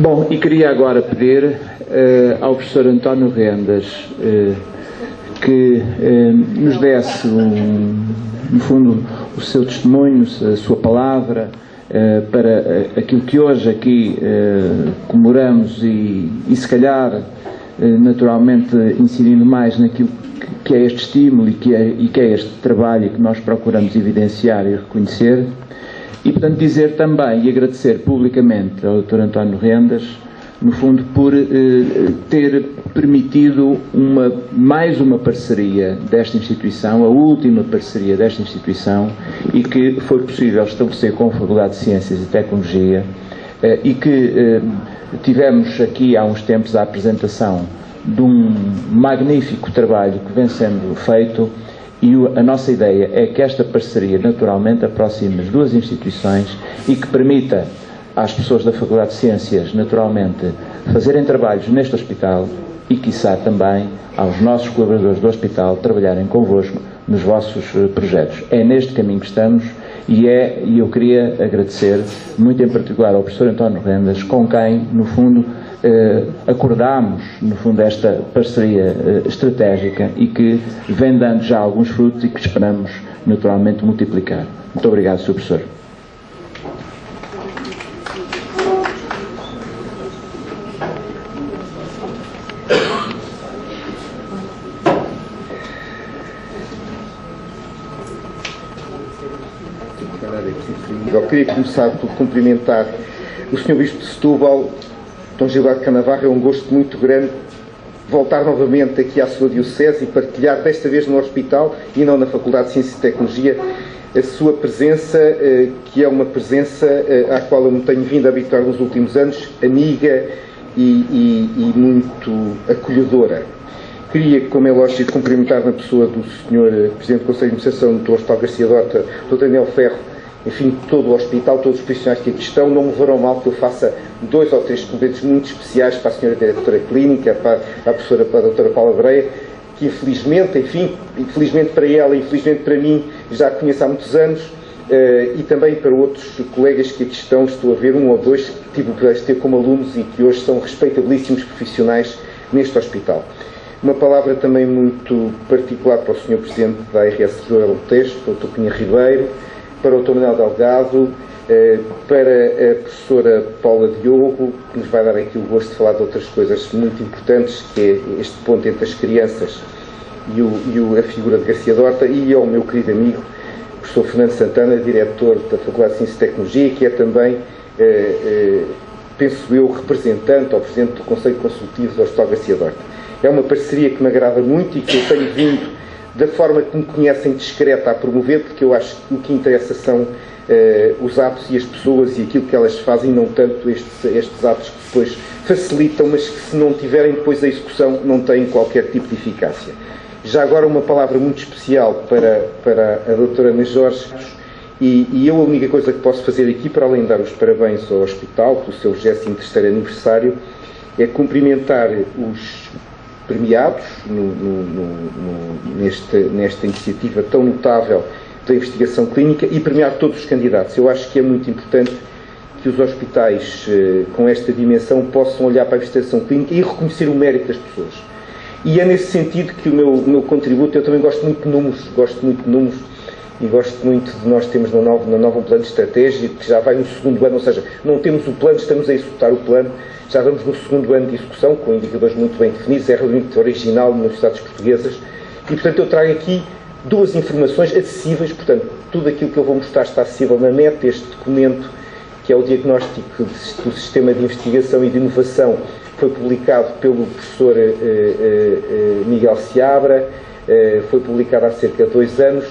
Bom, e queria agora pedir ao professor António Rendas que nos desse, no fundo, o seu testemunho, a sua palavra, para aquilo que hoje aqui comemoramos e se calhar, naturalmente, incidindo mais naquilo que é este estímulo e que é este trabalho que nós procuramos evidenciar e reconhecer. E, portanto, dizer também e agradecer publicamente ao Dr. António Rendas, no fundo, por ter permitido mais uma parceria desta instituição, a última parceria desta instituição, e que foi possível estabelecer com a Faculdade de Ciências e Tecnologia, e que tivemos aqui há uns tempos a apresentação de um magnífico trabalho que vem sendo feito. E a nossa ideia é que esta parceria, naturalmente, aproxime as duas instituições e que permita às pessoas da Faculdade de Ciências, naturalmente, fazerem trabalhos neste hospital e, quiçá, também aos nossos colaboradores do hospital trabalharem convosco nos vossos projetos. É neste caminho que estamos e eu queria agradecer, muito em particular, ao professor António Rendas, com quem, no fundo, acordámos, no fundo, esta parceria estratégica e que vem dando já alguns frutos e que esperamos, naturalmente, multiplicar. Muito obrigado, Sr. Professor. Eu queria começar por cumprimentar o Sr. Bispo de Setúbal, Dom Gilberto Canavarro. É um gosto muito grande voltar novamente aqui à sua diocese e partilhar, desta vez no hospital e não na Faculdade de Ciências e Tecnologia, a sua presença, que é uma presença à qual eu me tenho vindo a habituar nos últimos anos, amiga e muito acolhedora. Queria, como é lógico, cumprimentar na pessoa do Sr. Presidente do Conselho de Administração do Hospital Garcia Dorta, Dr. Daniel Ferro, enfim, todo o hospital, todos os profissionais que aqui estão. Não me levarão mal que eu faça 2 ou 3 cumprimentos muito especiais para a Sra. Diretora Clínica, para a professora, para a Dra. Paula Breia, que infelizmente, enfim, infelizmente para ela, infelizmente para mim, já a conheço há muitos anos, e também para outros colegas que aqui estão. Estou a ver 1 ou 2 que tive o prazer de ter como alunos e que hoje são respeitabilíssimos profissionais neste hospital. Uma palavra também muito particular para o Sr. Presidente da ARS José Alentejo, para o Dr. Cunha Ribeiro, para o Dr. Manuel Delgado, para a professora Paula Diogo, que nos vai dar aqui o gosto de falar de outras coisas muito importantes, que é este ponto entre as crianças e a figura de Garcia Dorta, e ao meu querido amigo, o professor Fernando Santana, diretor da Faculdade de Ciências e Tecnologia, que é também, penso eu, representante ou presidente do Conselho Consultivo do Hospital Garcia Dorta. É uma parceria que me agrada muito e que eu tenho vindo, da forma que me conhecem, discreta, a promover, porque eu acho que o que interessa são os atos e as pessoas e aquilo que elas fazem, não tanto estes atos que depois facilitam, mas que, se não tiverem depois a execução, não têm qualquer tipo de eficácia. Já agora uma palavra muito especial para a doutora Ana Jorge, e eu a única coisa que posso fazer aqui, para além de dar os parabéns ao hospital pelo seu 23º aniversário, é cumprimentar os premiados nesta iniciativa tão notável da investigação clínica e premiar todos os candidatos. Eu acho que é muito importante que os hospitais com esta dimensão possam olhar para a investigação clínica e reconhecer o mérito das pessoas. E é nesse sentido que o meu contributo, eu também gosto muito de números e gosto muito de nós termos na nova um plano de estratégia que já vai no 2º ano, ou seja, não temos o plano, estamos a executar o plano, já vamos no 2º ano de execução, com indicadores muito bem definidos, é realmente original nas universidades portuguesas, e portanto eu trago aqui 2 informações acessíveis. Portanto, tudo aquilo que eu vou mostrar está acessível na net. Este documento, que é o diagnóstico do sistema de investigação e de inovação, foi publicado pelo professor Miguel Seabra, foi publicado há cerca de 2 anos,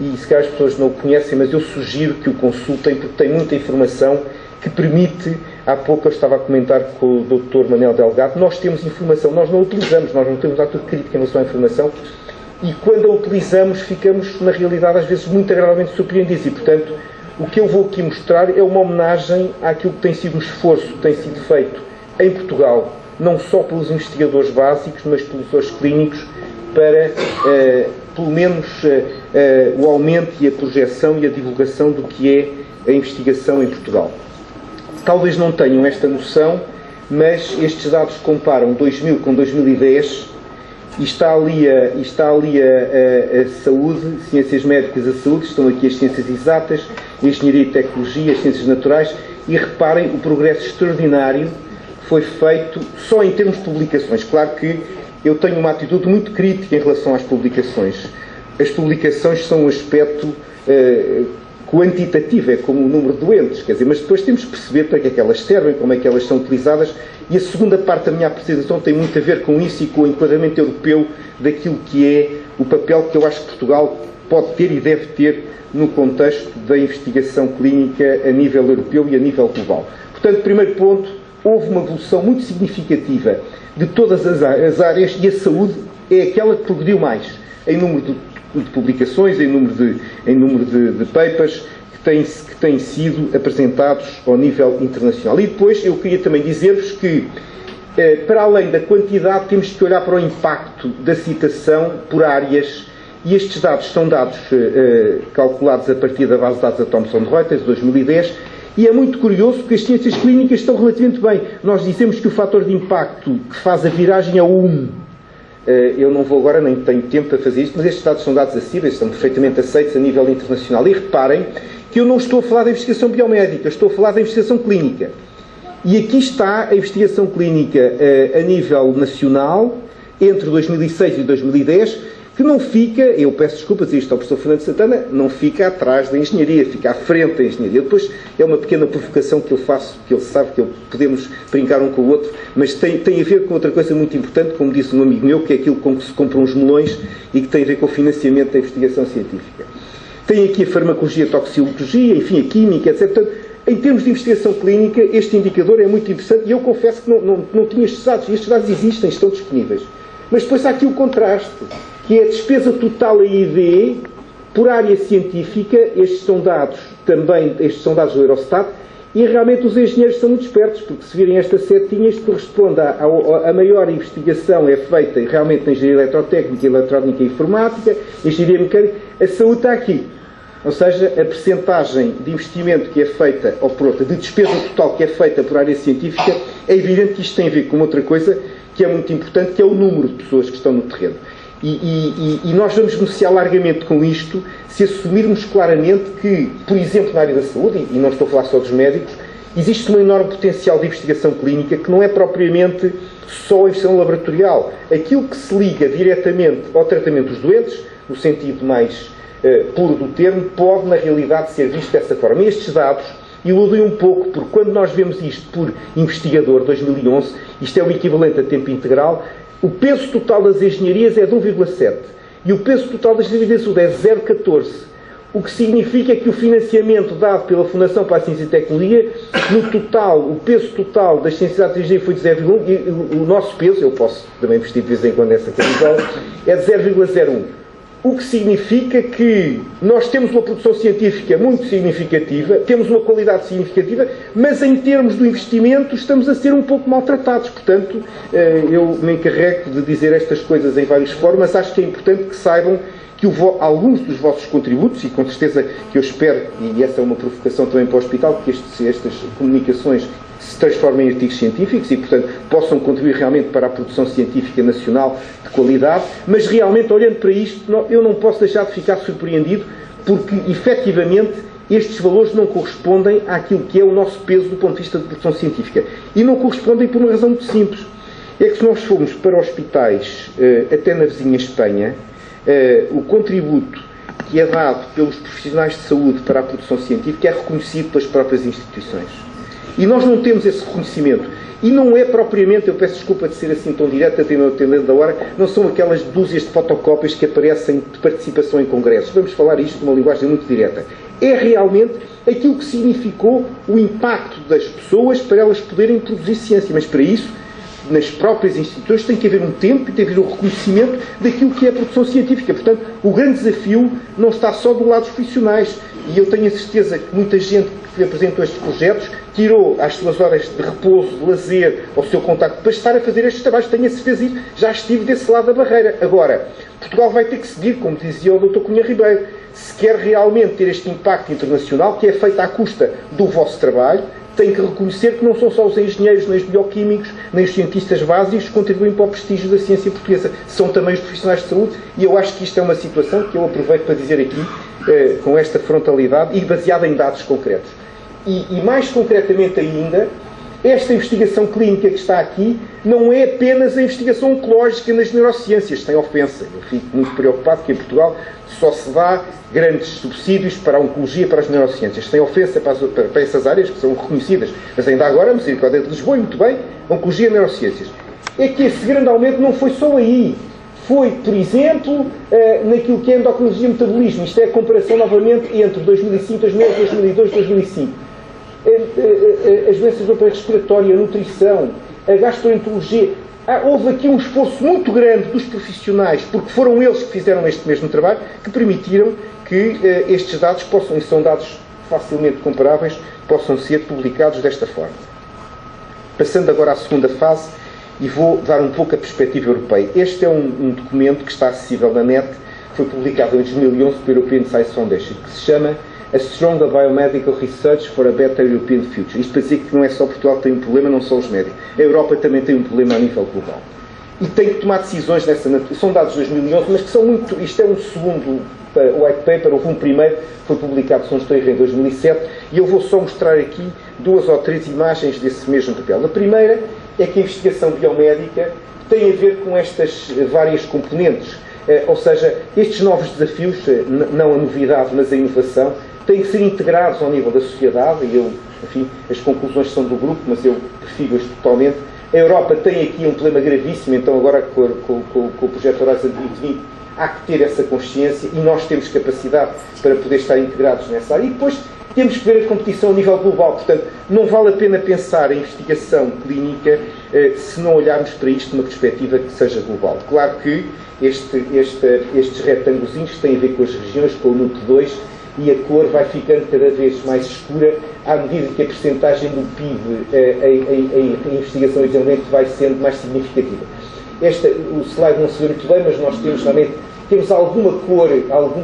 e se calhar as pessoas não o conhecem, mas eu sugiro que o consultem, porque tem muita informação que permite. Há pouco eu estava a comentar com o Dr. Manuel Delgado, nós temos informação, nós não a utilizamos, nós não temos atitude crítica em relação à informação, e quando a utilizamos ficamos, na realidade, às vezes muito agradavelmente surpreendidos, e portanto o que eu vou aqui mostrar é uma homenagem àquilo que tem sido um esforço que tem sido feito em Portugal, não só pelos investigadores básicos, mas pelos professores clínicos, para pelo menos o aumento e a projeção e a divulgação do que é a investigação em Portugal. talvez não tenham esta noção, mas estes dados comparam 2000 com 2010 e está ali a saúde, ciências médicas, a saúde, estão aqui as ciências exatas, a engenharia e tecnologia, as ciências naturais, e reparem o progresso extraordinário que foi feito só em termos de publicações. Claro que eu tenho uma atitude muito crítica em relação às publicações. As publicações são um aspecto quantitativo, é como o número de doentes, quer dizer, mas depois temos que perceber para que é que elas servem, como é que elas são utilizadas, e a segunda parte da minha apresentação tem muito a ver com isso e com o enquadramento europeu daquilo que é o papel que eu acho que Portugal pode ter e deve ter no contexto da investigação clínica a nível europeu e a nível global. Portanto, primeiro ponto, houve uma evolução muito significativa de todas as áreas e a saúde é aquela que progrediu mais em número de publicações, em número de papers que têm sido apresentados ao nível internacional. E depois eu queria também dizer-vos que, para além da quantidade, temos que olhar para o impacto da citação por áreas, e estes dados são dados calculados a partir da base de dados da Thomson Reuters, de 2010, e é muito curioso que as ciências clínicas estão relativamente bem. Nós dizemos que o fator de impacto que faz a viragem é o 1. Eu não vou agora, nem tenho tempo para fazer isto, mas estes dados são dados acessíveis, são perfeitamente aceitos a nível internacional. E reparem que eu não estou a falar da investigação biomédica, estou a falar da investigação clínica. E aqui está a investigação clínica a nível nacional, entre 2006 e 2010, que não fica, eu peço desculpas a isto ao professor Fernando Santana, não fica atrás da engenharia, fica à frente da engenharia. Depois é uma pequena provocação que eu faço, que ele sabe que podemos brincar um com o outro, mas tem a ver com outra coisa muito importante, como disse um amigo meu, que é aquilo com que se compram os melões e que tem a ver com o financiamento da investigação científica. Tem aqui a farmacologia, a toxicologia, enfim, a química, etc. Portanto, em termos de investigação clínica, este indicador é muito interessante e eu confesso que não tinha estes dados. Estes dados existem, estão disponíveis. Mas depois há aqui o contraste, que é a despesa total a ID por área científica. Estes são dados do Eurostat, e realmente os engenheiros são muito espertos, porque se virem esta setinha, isto corresponde a maior investigação é feita realmente na engenharia eletrotécnica, eletrónica e informática, engenharia mecânica, a saúde está aqui. Ou seja, a percentagem de investimento que é feita, ou por outra, de despesa total que é feita por área científica, é evidente que isto tem a ver com outra coisa que é muito importante, que é o número de pessoas que estão no terreno. E nós vamos beneficiar largamente com isto se assumirmos claramente que, por exemplo, na área da saúde, e não estou a falar só dos médicos, existe um enorme potencial de investigação clínica que não é propriamente só a investigação laboratorial. Aquilo que se liga diretamente ao tratamento dos doentes, no sentido mais puro do termo, pode na realidade ser visto dessa forma. E estes dados iludem um pouco, porque quando nós vemos isto por investigador, 2011, isto é o equivalente a tempo integral, o peso total das engenharias é de 1,7 e o peso total das engenharias de saúde é 0,14, o que significa que o financiamento dado pela Fundação para a Ciência e Tecnologia, no total, o peso total das ciências de engenharia foi de 0,1 e o nosso peso, eu posso também vestir de vez em quando essa camisola, é de 0,01. O que significa que nós temos uma produção científica muito significativa, temos uma qualidade significativa, mas em termos do investimento estamos a ser um pouco maltratados. Portanto, eu me encarrego de dizer estas coisas em várias formas. Acho que é importante que saibam que alguns dos vossos contributos, e com certeza que eu espero, e essa é uma provocação também para o hospital, que estas comunicações se transformem em artigos científicos e, portanto, possam contribuir realmente para a produção científica nacional de qualidade, mas realmente, olhando para isto, eu não posso deixar de ficar surpreendido, porque, efetivamente, estes valores não correspondem àquilo que é o nosso peso do ponto de vista de produção científica. E não correspondem por uma razão muito simples. É que se nós formos para hospitais, até na vizinha Espanha, o contributo que é dado pelos profissionais de saúde para a produção científica é reconhecido pelas próprias instituições. E nós não temos esse reconhecimento. E não é propriamente, eu peço desculpa de ser assim tão direto, atendendo da hora, não são aquelas dúzias de fotocópias que aparecem de participação em congressos. Vamos falar isto de uma linguagem muito direta. É realmente aquilo que significou o impacto das pessoas para elas poderem produzir ciência. Mas para isso, nas próprias instituições, tem que haver um tempo e tem que haver um reconhecimento daquilo que é a produção científica. Portanto, o grande desafio não está só do lado dos profissionais. E eu tenho a certeza que muita gente que apresentou estes projetos tirou as suas horas de repouso, de lazer, ao seu contacto, para estar a fazer estes trabalhos. Tenho a certeza disso. Já estive desse lado da barreira. Agora, Portugal vai ter que seguir, como dizia o Dr. Cunha Ribeiro, se quer realmente ter este impacto internacional, que é feito à custa do vosso trabalho, tem que reconhecer que não são só os engenheiros, nem os bioquímicos, nem os cientistas básicos que contribuem para o prestígio da ciência portuguesa. São também os profissionais de saúde, e eu acho que isto é uma situação que eu aproveito para dizer aqui, com esta frontalidade e baseada em dados concretos. E mais concretamente ainda, esta investigação clínica que está aqui não é apenas a investigação oncológica nas neurociências, sem ofensa. Eu fico muito preocupado que em Portugal só se dá grandes subsídios para a oncologia e para as neurociências, sem ofensa para essas áreas que são reconhecidas. Mas ainda agora, a Misericórdia de Lisboa, e muito bem, oncologia e neurociências. É que esse grande aumento não foi só aí. Foi, por exemplo, naquilo que é endocrinologia e metabolismo. Isto é a comparação novamente entre 2005, 2002, 2005. As doenças do aparelho respiratório, a nutrição, a gastroenterologia. Houve aqui um esforço muito grande dos profissionais, porque foram eles que fizeram este mesmo trabalho, que permitiram que estes dados possam, e são dados facilmente comparáveis, possam ser publicados desta forma. Passando agora à segunda fase, e vou dar um pouco a perspectiva europeia. Este é um documento que está acessível na net, foi publicado em 2011 pela European Science Foundation, que se chama A Stronger Biomedical Research for a Better European Future. Isto para dizer que não é só Portugal que tem um problema, não só os médicos. A Europa também tem um problema a nível global. E tem que tomar decisões nessa natureza. São dados de 2011, mas que são muito... Isto é um segundo white paper, houve um primeiro, foi publicado, se não estou em 2007, e eu vou só mostrar aqui 2 ou 3 imagens desse mesmo papel. A primeira é que a investigação biomédica tem a ver com estas várias componentes. Ou seja, estes novos desafios, não a novidade, mas a inovação, têm que ser integrados ao nível da sociedade, e eu, enfim, as conclusões são do grupo, mas eu prefiro-as totalmente. A Europa tem aqui um problema gravíssimo, então agora com o projeto Horizon 2020 há que ter essa consciência, e nós temos capacidade para poder estar integrados nessa área. E depois temos que ver a competição a nível global, portanto, não vale a pena pensar em investigação clínica se não olharmos para isto numa perspectiva que seja global. Claro que estes retângulozinhos têm a ver com as regiões, com o NUT2, e a cor vai ficando cada vez mais escura à medida que a percentagem do PIB em investigação e desenvolvimento vai sendo mais significativa. O slide não se vê muito bem, mas nós temos realmente alguma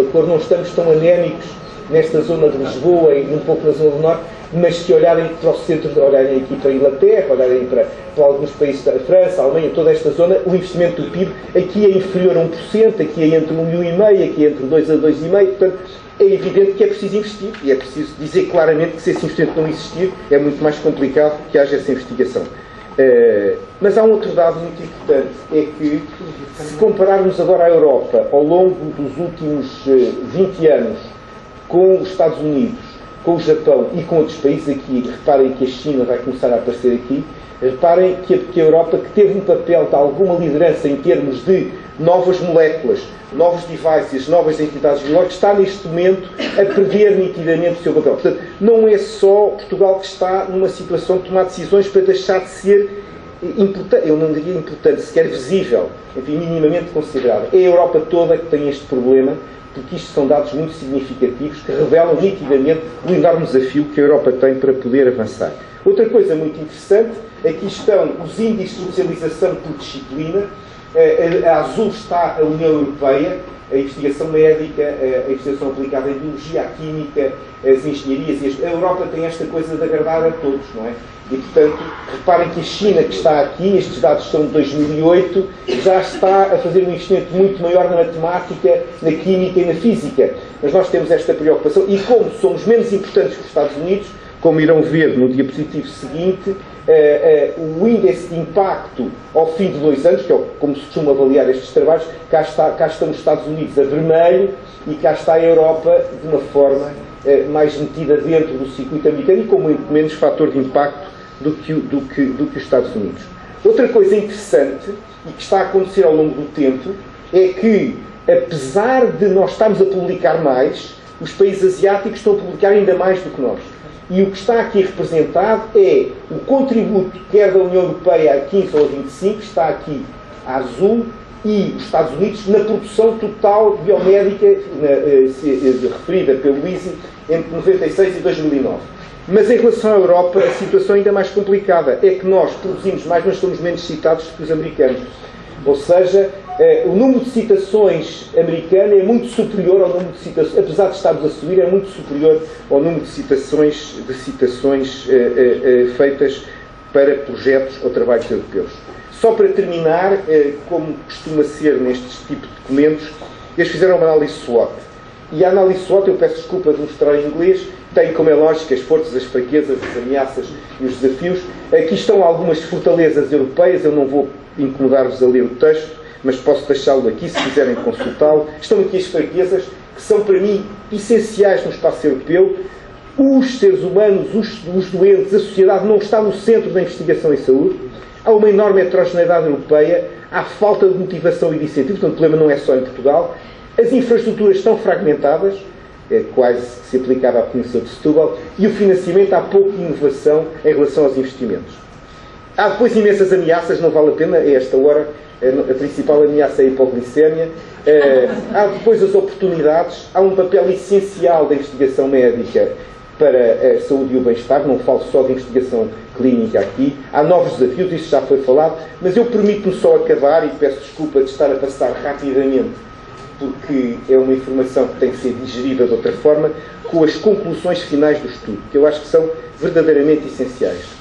cor, não estamos tão anémicos nesta zona de Lisboa e um pouco na zona do Norte, mas se olharem para o centro, olharem aqui para a Inglaterra, olharem para alguns países da França, a Alemanha, toda esta zona, o investimento do PIB aqui é inferior a 1%, aqui é entre 1,5%, aqui é entre 2% a 2,5%, portanto, é evidente que é preciso investir, e é preciso dizer claramente que se esse investimento não existir, é muito mais complicado que haja essa investigação. Mas há um outro dado muito importante, é que se compararmos agora a Europa ao longo dos últimos 20 anos com os Estados Unidos, com o Japão e com outros países aqui, reparem que a China vai começar a aparecer aqui, reparem que a Europa, que teve um papel de alguma liderança em termos de novas moléculas, novos devices, novas entidades biológicas, está neste momento a perder nitidamente o seu papel. Portanto, não é só Portugal que está numa situação de tomar decisões para deixar de ser importante, eu não diria importante, sequer visível, enfim, minimamente considerável. É a Europa toda que tem este problema, porque isto são dados muito significativos que revelam nitidamente o enorme desafio que a Europa tem para poder avançar. Outra coisa muito interessante, aqui estão os índices de especialização por disciplina. A azul está a União Europeia, a investigação médica, a investigação aplicada em biologia, a química, as engenharias. A Europa tem esta coisa de agradar a todos, não é? E, portanto, reparem que a China, que está aqui, estes dados são de 2008, já está a fazer um investimento muito maior na matemática, na química e na física. Mas nós temos esta preocupação, e como somos menos importantes que os Estados Unidos, como irão ver no diapositivo seguinte, o índice de impacto ao fim de 2 anos, que é como se costuma avaliar estes trabalhos, cá estão os Estados Unidos a vermelho e cá está a Europa de uma forma mais metida dentro do circuito americano e com muito menos fator de impacto do que os Estados Unidos. Outra coisa interessante, e que está a acontecer ao longo do tempo, é que, apesar de nós estarmos a publicar mais, os países asiáticos estão a publicar ainda mais do que nós. E o que está aqui representado é o contributo, quer da União Europeia a 15 ou a 25, está aqui a azul, e os Estados Unidos na produção total biomédica referida pelo ISI entre 96 e 2009. Mas em relação à Europa, a situação é ainda mais complicada. É que nós produzimos mais, mas somos menos citados que os americanos. Ou seja, O número de citações americano é muito superior ao número de citações, apesar de estarmos a subir, é muito superior ao número de citações feitas para projetos ou trabalhos europeus. Só para terminar, como costuma ser nestes tipos de documentos, eles fizeram uma análise SWOT. E a análise SWOT, eu peço desculpa de mostrar em inglês, tem, como é lógico, as forças, as fraquezas, as ameaças e os desafios. Aqui estão algumas fortalezas europeias, eu não vou incomodar-vos a ler o texto, mas posso deixá-lo aqui se quiserem consultá-lo. Estão aqui as fraquezas, que são para mim essenciais no espaço europeu. Os seres humanos, os doentes, a sociedade não está no centro da investigação em saúde. Há uma enorme heterogeneidade europeia, há falta de motivação e de incentivo, portanto o problema não é só em Portugal. As infraestruturas estão fragmentadas, quase que se aplicava à Península de Setúbal, e o financiamento, há pouca inovação em relação aos investimentos. Há depois imensas ameaças, não vale a pena, a esta hora, a principal ameaça é a hipoglicemia. Há depois as oportunidades, há um papel essencial da investigação médica para a saúde e o bem-estar, não falo só de investigação clínica aqui. Há novos desafios, isto já foi falado, mas eu permito-me só acabar, e peço desculpa de estar a passar rapidamente, porque é uma informação que tem que ser digerida de outra forma, com as conclusões finais do estudo, que eu acho que são verdadeiramente essenciais.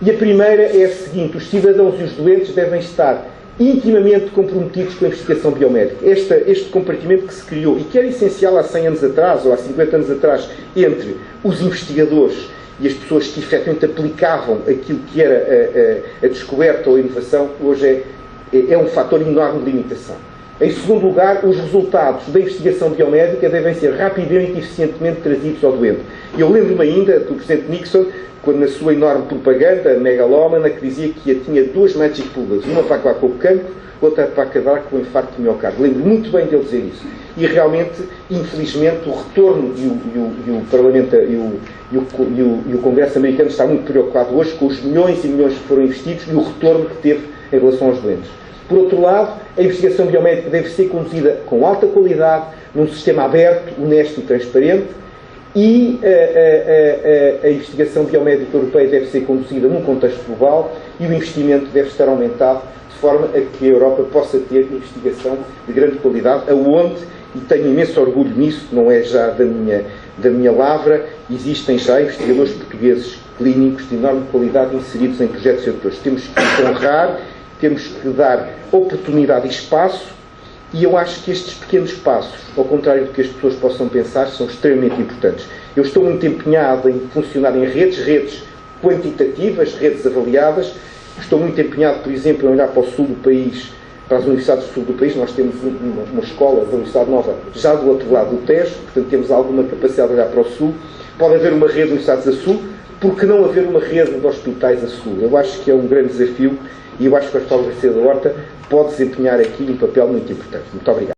E a primeira é a seguinte: os cidadãos e os doentes devem estar intimamente comprometidos com a investigação biomédica. Este compartimento que se criou, e que era essencial há 100 anos atrás, ou há 50 anos atrás, entre os investigadores e as pessoas que efetivamente aplicavam aquilo que era a descoberta ou a inovação, hoje é um fator enorme de limitação. Em segundo lugar, os resultados da investigação biomédica devem ser rapidamente e eficientemente trazidos ao doente. Eu lembro-me ainda do Presidente Nixon, quando na sua enorme propaganda megalómana, que dizia que tinha 2 magic bullets, uma para acabar com o cancro, outra para acabar com o infarto de miocárdio. Lembro muito bem dele dizer isso. E realmente, infelizmente, o retorno e o Parlamento e o Congresso americano está muito preocupado hoje com os milhões e milhões que foram investidos e o retorno que teve em relação aos doentes. Por outro lado, a investigação biomédica deve ser conduzida com alta qualidade, num sistema aberto, honesto e transparente, e a investigação biomédica europeia deve ser conduzida num contexto global e o investimento deve estar aumentado de forma a que a Europa possa ter investigação de grande qualidade, aonde, e tenho imenso orgulho nisso, não é já da minha lavra, existem já investigadores portugueses clínicos de enorme qualidade inseridos em projetos europeus. Temos que os honrar, temos que dar oportunidade e espaço, e eu acho que estes pequenos passos, ao contrário do que as pessoas possam pensar, são extremamente importantes. Eu estou muito empenhado em funcionar em redes quantitativas, redes avaliadas. Estou muito empenhado, por exemplo, em olhar para o sul do país, para as universidades do sul do país. Nós temos uma escola da Universidade Nova já do outro lado do Tejo, portanto temos alguma capacidade de olhar para o sul. Pode haver uma rede de universidades a sul, por que não haver uma rede de hospitais a sul? Eu acho que é um grande desafio e eu acho que o Hospital Garcia da Horta pode desempenhar aqui um papel muito importante. Muito obrigado.